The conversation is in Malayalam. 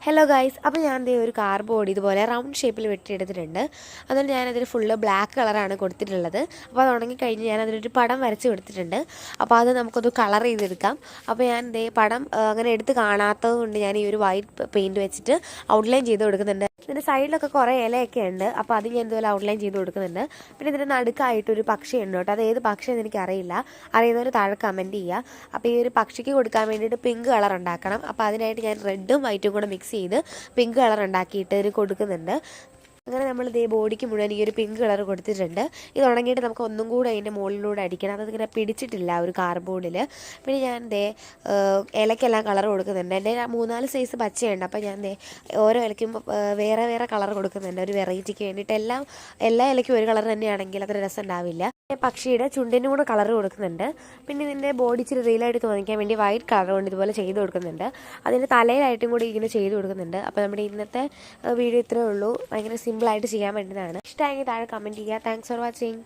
ഹലോ ഗൈസ്, അപ്പോൾ ഞാൻ ദേ ഒരു കാർഡ്ബോർഡ് ഇതുപോലെ റൗണ്ട് ഷേപ്പിൽ വെട്ടിയെടുത്തിട്ടുണ്ട്. അതുകൊണ്ട് ഞാനതിൽ ഫുള്ള് ബ്ലാക്ക് കളറാണ് കൊടുത്തിട്ടുള്ളത്. അപ്പോൾ അത് ഉണങ്ങിക്കഴിഞ്ഞ് ഞാൻ അതിലൊരു പടം വരച്ച് കൊടുത്തിട്ടുണ്ട്. അപ്പോൾ അത് നമുക്കൊന്ന് കളർ ചെയ്തെടുക്കാം. അപ്പോൾ ഞാൻ ദേ പടം അങ്ങനെ എടുത്ത് കാണാത്തത് കൊണ്ട് ഞാൻ ഈ ഒരു വൈറ്റ് പെയിൻറ്റ് വെച്ചിട്ട് ഔട്ട്ലൈൻ ചെയ്ത് കൊടുക്കുന്നുണ്ട്. ഇതിൻ്റെ സൈഡിലൊക്കെ കുറേ ഇലയൊക്കെ ഉണ്ട്. അപ്പോൾ അത് ഞാൻ ഇതുപോലെ ഔട്ട്ലൈൻ ചെയ്ത് കൊടുക്കുന്നുണ്ട്. പിന്നെ ഇതിൻ്റെ നടുക്കായിട്ടൊരു പക്ഷിയുണ്ട് കേട്ടോ. അത് ഏത് പക്ഷിയെന്ന് എനിക്കറിയില്ല. അറിയുന്നവർ താഴെ കമൻറ്റ് ചെയ്യുക. അപ്പോൾ ഈ ഒരു പക്ഷിക്ക് കൊടുക്കാൻ വേണ്ടിയിട്ട് പിങ്ക് കളർ ഉണ്ടാക്കണം. അപ്പോൾ അതിനായിട്ട് ഞാൻ റെഡും വൈറ്റും കൂടെ മിക്സ് ചെയ്ത് പിങ്ക് കളർ ഉണ്ടാക്കിയിട്ട് ഇത് കൊടുക്കുന്നുണ്ട്. അങ്ങനെ നമ്മൾ ഇതേ ബോഡിക്ക് മുഴുവൻ ഈ ഒരു പിങ്ക് കളർ കൊടുത്തിട്ടുണ്ട്. ഇത് ഉണങ്ങിയിട്ട് നമുക്ക് ഒന്നും കൂടെ അതിൻ്റെ മുകളിലൂടെ അടിക്കണം. അതിങ്ങനെ പിടിച്ചിട്ടില്ല ഒരു കാർഡ്ബോർഡിൽ. പിന്നെ ഞാൻ ദേ ഇലയ്ക്കെല്ലാം കളർ കൊടുക്കുന്നുണ്ട്. എൻ്റെ 3-4 സൈസ് പച്ചയുണ്ട്. അപ്പോൾ ഞാൻ ദേ ഓരോ ഇലയ്ക്കും വേറെ വേറെ കളർ കൊടുക്കുന്നുണ്ട് ഒരു വെറൈറ്റിക്ക് വേണ്ടിയിട്ട്. എല്ലാ ഇലയ്ക്കും ഒരു കളർ തന്നെയാണെങ്കിൽ അത്ര രസം ഉണ്ടാവില്ല. പക്ഷിയുടെ ചുണ്ടിനും കൂടെ കളർ കൊടുക്കുന്നുണ്ട്. പിന്നെ ഇതിൻ്റെ ബോഡി ഇച്ചിരി റിയലായിട്ട് തോന്നിക്കാൻ വേണ്ടി വൈറ്റ് കളർ കൊണ്ട് ഇതുപോലെ ചെയ്ത് കൊടുക്കുന്നുണ്ട്. അതിൻ്റെ തലയിലായിട്ടും കൂടി ഇങ്ങനെ ചെയ്ത് കൊടുക്കുന്നുണ്ട്. അപ്പോൾ നമ്മുടെ ഇന്നത്തെ വീഡിയോ ഇത്രയേ ഉള്ളൂ. ഭയങ്കര സിമ്പിളായിട്ട് ചെയ്യാൻ വേണ്ടതാണ്. ഇഷ്ടമായെങ്കിൽ താഴെ കമൻറ്റ് ചെയ്യുക. Thanks for watching.